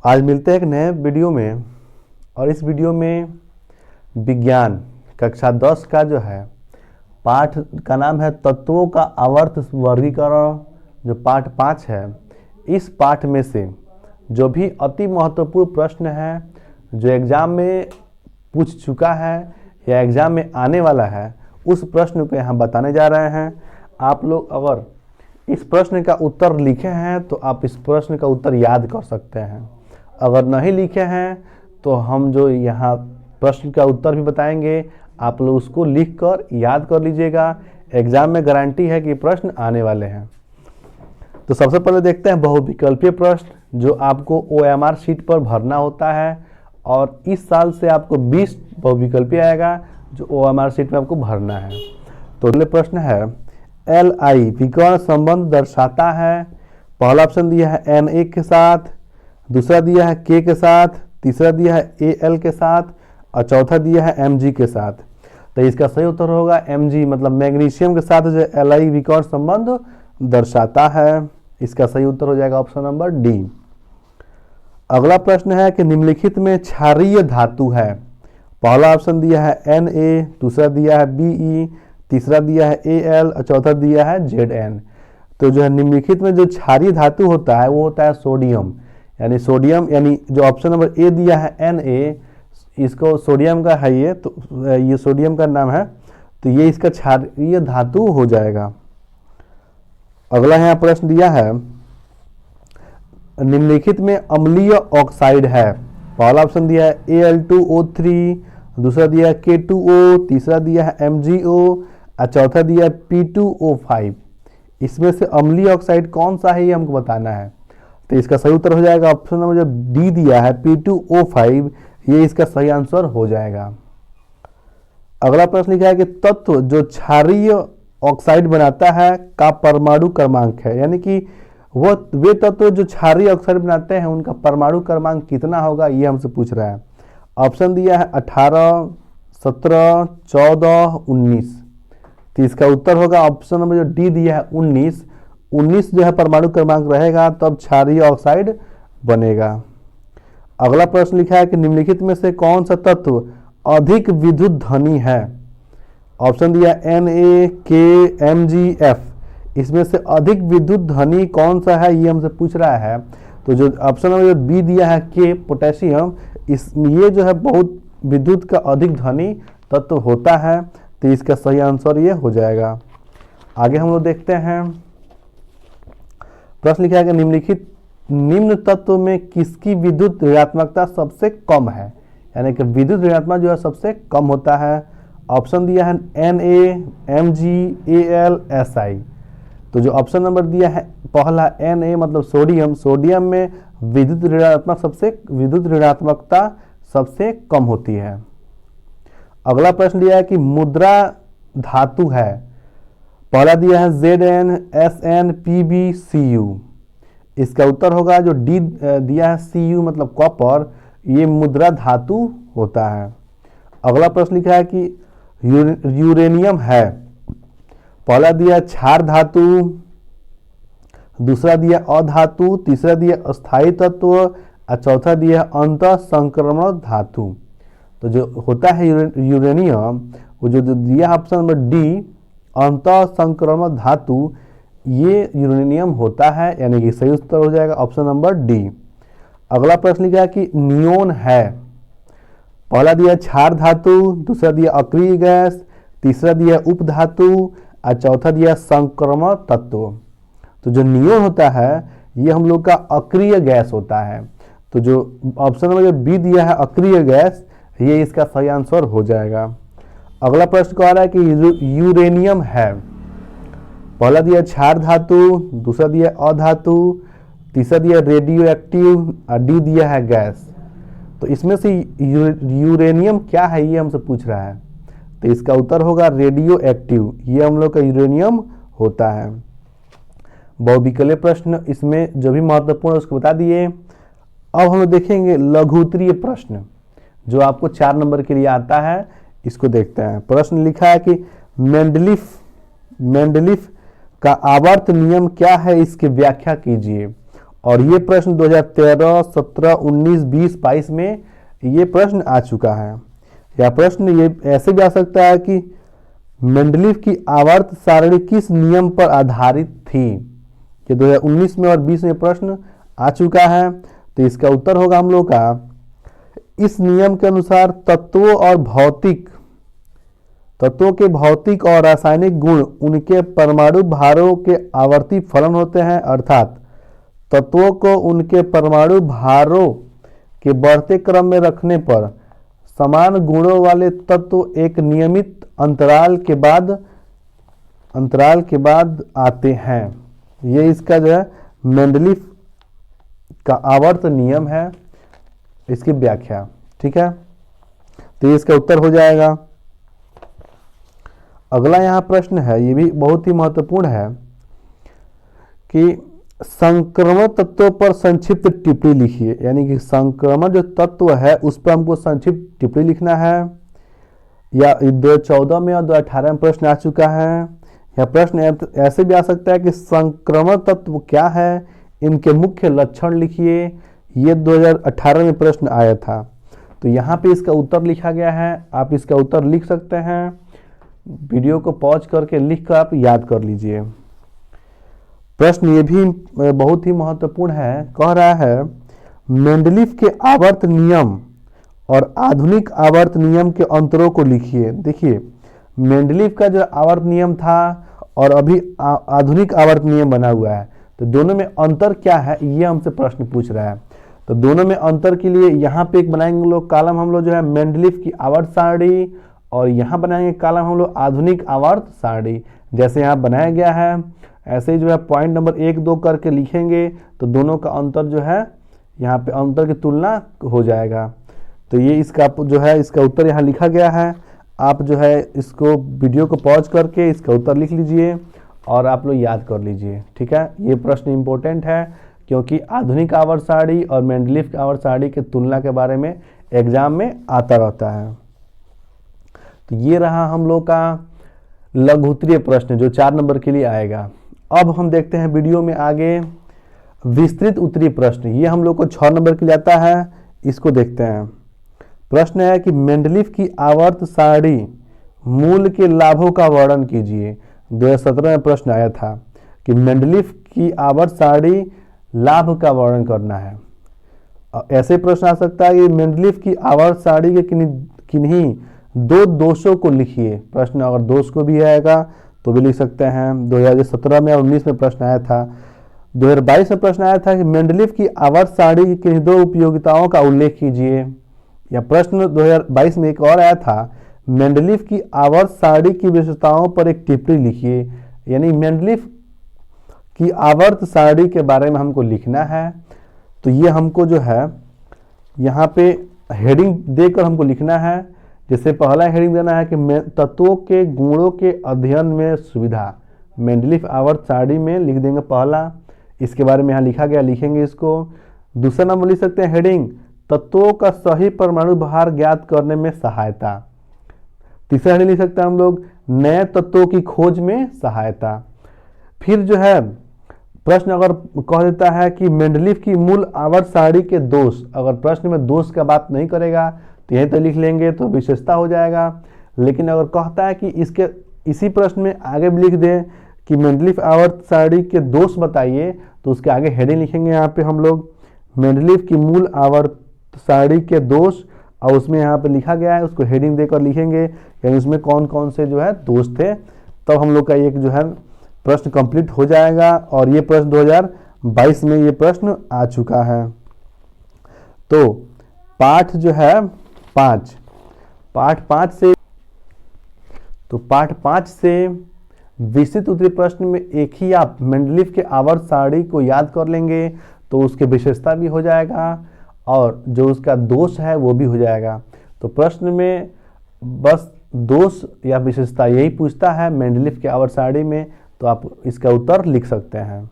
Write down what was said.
आज मिलते हैं एक नए वीडियो में। और इस वीडियो में विज्ञान कक्षा 10 का जो है पाठ का नाम है तत्वों का आवर्त वर्गीकरण, जो पाठ 5 है। इस पाठ में से जो भी अति महत्वपूर्ण प्रश्न है जो एग्जाम में पूछ चुका है या एग्जाम में आने वाला है, उस प्रश्न को यहाँ बताने जा रहे हैं। आप लोग अगर इस प्रश्न का उत्तर लिखे हैं तो आप इस प्रश्न का उत्तर याद कर सकते हैं। अगर नहीं लिखे हैं तो हम जो यहाँ प्रश्न का उत्तर भी बताएंगे, आप लोग उसको लिख कर याद कर लीजिएगा। एग्जाम में गारंटी है कि प्रश्न आने वाले हैं। तो सबसे पहले देखते हैं बहुविकल्पीय प्रश्न, जो आपको OMR शीट पर भरना होता है। और इस साल से आपको 20 बहुविकल्पीय आएगा जो OMR शीट में आपको भरना है। तो अगले प्रश्न है LI विकर्ण संबंध दर्शाता है। पहला ऑप्शन दिया है Na के साथ, दूसरा दिया है K के साथ, तीसरा दिया है Al के साथ और चौथा दिया है Mg के साथ। तो इसका सही उत्तर होगा Mg, मतलब मैग्नीशियम के साथ जो Li विकर्ण संबंध दर्शाता है। इसका सही उत्तर हो जाएगा ऑप्शन नंबर डी। अगला प्रश्न है कि निम्नलिखित में क्षारीय धातु है। पहला ऑप्शन दिया है Na, दूसरा दिया है Be, तीसरा दिया है Al और चौथा दिया है Zn। तो जो है निम्नलिखित में जो क्षारीय धातु होता है वो होता है सोडियम, यानी जो ऑप्शन नंबर ए दिया है Na, इसको सोडियम का है ये, तो ये सोडियम का नाम है, तो ये इसका क्षारीय धातु हो जाएगा। अगला यहाँ प्रश्न दिया है निम्नलिखित में अम्लीय ऑक्साइड है। पहला ऑप्शन दिया है Al2O3, दूसरा दिया है K2O, तीसरा दिया है MgO और चौथा दिया है P2O5। इसमें से अम्लीय ऑक्साइड कौन सा है ये हमको बताना है। तो इसका सही उत्तर हो जाएगा ऑप्शन नंबर जो डी दिया है P2O5, ये इसका सही आंसर हो जाएगा। अगला प्रश्न लिखा है कि तत्व जो क्षारीय ऑक्साइड बनाता है का परमाणु क्रमांक है, यानी कि वे तत्व जो क्षारीय ऑक्साइड बनाते हैं उनका परमाणु क्रमांक कितना होगा, ये हमसे पूछ रहा है। ऑप्शन दिया है 18, 17, 14, 19। तो इसका उत्तर होगा ऑप्शन नंबर जो डी दिया है 19। 19 जो है परमाणु क्रमांक रहेगा तब क्षारीय ऑक्साइड बनेगा। अगला प्रश्न लिखा है कि निम्नलिखित में से कौन सा तत्व अधिक विद्युत धनी है। ऑप्शन दिया Na, K, Mg, F। इसमें से अधिक विद्युत धनी कौन सा है ये हमसे पूछ रहा है। तो जो ऑप्शन नंबर बी दिया है K, पोटेशियम, ये जो है बहुत विद्युत का अधिक धनी तत्व होता है। तो इसका सही आंसर ये हो जाएगा। आगे हम लोग देखते हैं। प्रश्न लिखा है कि निम्न तत्व में किसकी विद्युत ऋणात्मकता सबसे कम है, यानी कि विद्युत ऋणात्मक जो है सबसे कम होता है। ऑप्शन दिया है Na, Mg, Al, Si। तो जो ऑप्शन नंबर दिया है पहला Na मतलब सोडियम में विद्युत ऋणात्मकता सबसे कम होती है। अगला प्रश्न दिया है कि मुद्रा धातु है। पहला दिया है Zn, Sn, Pb, Cu। इसका उत्तर होगा जो डी दिया है Cu मतलब कॉपर, ये मुद्रा धातु होता है। अगला प्रश्न लिखा है कि यूरेनियम है। पहला दिया क्षार धातु, दूसरा दिया अधातु, तीसरा दिया अस्थायी तत्व और चौथा दिया अंतः संक्रमण धातु। तो जो होता है यूरेनियम, वो जो दिया ऑप्शन नंबर डी अंतः संक्रमण धातु, ये यूरेनियम होता है, यानी कि सही उत्तर हो जाएगा ऑप्शन नंबर डी। अगला प्रश्न लिखा है कि नियोन है। पहला दिया क्षार धातु, दूसरा दिया अक्रिय गैस, तीसरा दिया उपधातु और चौथा दिया संक्रमण तत्व। तो जो नियोन होता है ये हम लोग का अक्रिय गैस होता है। तो जो ऑप्शन नंबर जो बी दिया है अक्रिय गैस, ये इसका सही आंसर हो जाएगा। अगला प्रश्न कह रहा है कि यूरेनियम है। पहला दिया क्षार धातु, दूसरा दिया अधातु, तीसरा दिया रेडियो एक्टिव और डी दिया है गैस। तो इसमें से यूरेनियम क्या है ये हमसे पूछ रहा है। तो इसका उत्तर होगा रेडियो एक्टिव, ये हम लोग का यूरेनियम होता है। बहुविकल्पीय प्रश्न इसमें जो भी महत्वपूर्ण है उसको बता दिए। अब हम देखेंगे लघुत्तरीय प्रश्न, जो आपको 4 नंबर के लिए आता है। इसको देखते हैं। प्रश्न लिखा है कि मेंडलीफ का आवर्त नियम क्या है, इसकी व्याख्या कीजिए। और ये प्रश्न 2013, 17, 19, 20, 22 में ये प्रश्न आ चुका है। या प्रश्न ये ऐसे भी आ सकता है कि मेंडलीव की आवर्त सारणी किस नियम पर आधारित थी। ये 2019 में और 20 में प्रश्न आ चुका है। तो इसका उत्तर होगा हम लोग का, इस नियम के अनुसार तत्वों के भौतिक और रासायनिक गुण उनके परमाणु भारों के आवर्ती फलन होते हैं, अर्थात तत्वों को उनके परमाणु भारों के बढ़ते क्रम में रखने पर समान गुणों वाले तत्व एक नियमित अंतराल के बाद आते हैं। ये इसका जो है मेंडलीव का आवर्त नियम है, इसकी व्याख्या। ठीक है, तो ये इसका उत्तर हो जाएगा। अगला यहाँ प्रश्न है, ये भी बहुत ही महत्वपूर्ण है कि संक्रमण तत्वों पर संक्षिप्त टिप्पणी लिखिए। यानी कि संक्रमण जो तत्व है उस पर हमको संक्षिप्त टिप्पणी लिखना है। या 2014 में और 2018 में प्रश्न आ चुका है। यह प्रश्न ऐसे भी आ सकता है कि संक्रमण तत्व क्या है, इनके मुख्य लक्षण लिखिए। ये 2018 में प्रश्न आया था। तो यहाँ पे इसका उत्तर लिखा गया है, आप इसका उत्तर लिख सकते हैं। वीडियो को पॉज करके लिख कर आप याद कर लीजिए। प्रश्न ये भी बहुत ही महत्वपूर्ण है, कह रहा है मेंडलीव के आवर्त नियम और आधुनिक आवर्त नियम के अंतरों को लिखिए। देखिए, मेंडलीव का जो आवर्त नियम था और अभी आधुनिक आवर्त नियम बना हुआ है, तो दोनों में अंतर क्या है, ये हमसे प्रश्न पूछ रहा है। तो दोनों में अंतर के लिए यहाँ पे एक बनाएंगे लोग कॉलम हम लोग जो है मेंडलीव की आवर्त सारणी, और यहाँ बनाएंगे कॉलम हम लोग आधुनिक आवर्त सारणी। जैसे यहाँ बनाया गया है ऐसे ही जो है पॉइंट नंबर 1, 2 करके लिखेंगे, तो दोनों का अंतर जो है यहाँ पे अंतर की तुलना हो जाएगा। तो ये इसका जो है इसका उत्तर यहाँ लिखा गया है। आप जो है इसको वीडियो को पॉज करके इसका उत्तर लिख लीजिए और आप लोग याद कर लीजिए। ठीक है, ये प्रश्न इंपॉर्टेंट है क्योंकि आधुनिक आवर्त सारणी और मेंडलीव आवर्त सारणी की तुलना के बारे में एग्जाम में आता रहता है। तो ये रहा हम लोग का लघु उत्तरीय प्रश्न जो 4 नंबर के लिए आएगा। अब हम देखते हैं वीडियो में आगे विस्तृत उत्तरीय प्रश्न। ये हम लोग को 6 नंबर के लिए आता है, इसको देखते हैं। प्रश्न है कि मेंडलीव की आवर्त सारणी मूल के लाभों का वर्णन कीजिए। 2017 में प्रश्न आया था कि मेंडलीव की आवर्त सारणी लाभ का वर्णन करना है। ऐसे प्रश्न आ सकता है कि मेंडलीव की आवर्त सारणी के किन्हीं 2 दोषों को लिखिए। प्रश्न अगर दोष को भी आएगा तो भी लिख सकते हैं। 2017 में और 19 में प्रश्न आया था। 2022 में प्रश्न आया था कि मेंडलीव की आवर्त सारणी की किन्हीं 2 उपयोगिताओं का उल्लेख कीजिए। या प्रश्न 2022 में एक और आया था, मेंडलीव की आवर्त सारणी की विशेषताओं पर एक टिप्पणी लिखिए। यानी मेंडलीव की आवर्त सारणी के बारे में हमको लिखना है। तो ये हमको जो है यहाँ पे हेडिंग देकर हमको लिखना है। जैसे पहला हेडिंग देना है कि तत्वों के गुणों के अध्ययन में सुविधा। मेंडलीव आवर्त सारणी में लिख देंगे पहला, इसके बारे में यहाँ लिखा गया, लिखेंगे इसको। दूसरा नंबर लिख सकते हैं हेडिंग, तत्वों का सही परमाणु भार ज्ञात करने में सहायता। तीसरा हेडिंग लिख सकते हैं हम लोग, नए तत्वों की खोज में सहायता। फिर जो है प्रश्न अगर कह देता है कि मेंडलीव की मूल आवर्त सारणी के दोष, अगर प्रश्न में दोष का बात नहीं करेगा तो यहीं तो लिख लेंगे तो विशेषता हो जाएगा। लेकिन अगर कहता है कि इसी प्रश्न में आगे भी लिख दें कि मेंडलीव आवर्त सारणी के दोष बताइए, तो उसके आगे हेडिंग लिखेंगे यहाँ पे हम लोग मेंडलीव की मूल आवर्त सारणी के दोष, और उसमें यहाँ पे लिखा गया है उसको हेडिंग देकर लिखेंगे, यानी उसमें कौन कौन से जो है दोष थे। तब हम लोग का एक जो है प्रश्न कंप्लीट हो जाएगा। और ये प्रश्न 2022 में ये प्रश्न आ चुका है। तो पाठ जो है पाठ 5 से विस्तृत उत्तरीय प्रश्न में एक ही आप मेंडलीव के आवर्त सारणी को याद कर लेंगे तो उसके विशेषता भी हो जाएगा और जो उसका दोष है वो भी हो जाएगा। तो प्रश्न में बस दोष या विशेषता यही पूछता है मेंडलीव के आवर्त सारणी में, तो आप इसका उत्तर लिख सकते हैं।